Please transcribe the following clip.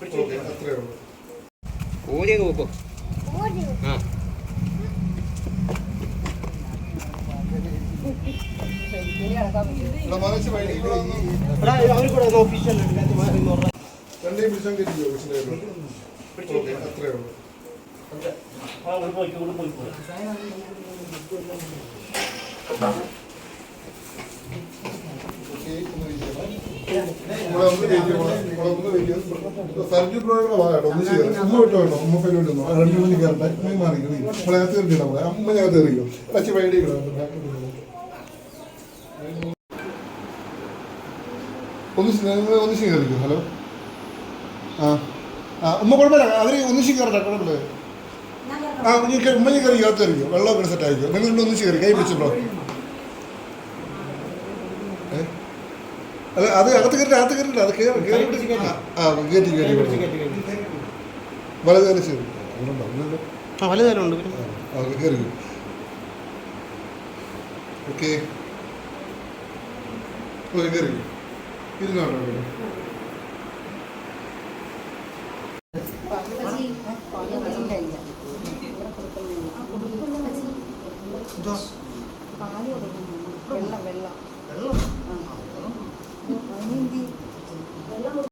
അത്രേ ഉള്ളൂ. ഓടിയൊക്കെ പോക്കോ. ആ രണ്ടേയും പിടിച്ചാൽ കയറ്റിയോ അത്രേ ഉള്ളൂ. സർജു ബ്രോയുടെ ഭാഗമായിട്ട് ഒന്ന് ചെയ്യാം. ഉമ്മ വിട്ടോ വേണോ? ഉമ്മ പരിപാടി ഒന്നോ 2 മണി കയറട്ടെ. മാറി നമ്മളകത്ത് കയറിയില്ല. നമ്മളെ അമ്മ ഞകത്ത് കയറിയോ അച്ഛൻ വൈകിട്ട് ഒന്നിച്ച് കയറിക്കോ. ഹലോ ഉമ്മ കുഴപ്പമില്ല. അതിന് ഒന്നിച്ച് കയറട്ടെ. കുഴപ്പമില്ല. ഉമ്മ കയറി അകത്ത് കയറിക്കോ. വെള്ളമൊക്കെ സെറ്റ് ആയിക്കോ. നിങ്ങൾ ഒന്നിച്ച് കയറി കൈ പിടിച്ചോ. അല്ല അത് അകത്ത് കയറില്ല. അത് കയറ്റി വലതുകാലം ശരി വലുതാരുണ്ട് കയറി. ഓക്കെ കയറി ഇരുന്നോട്ടോ. വെള്ളം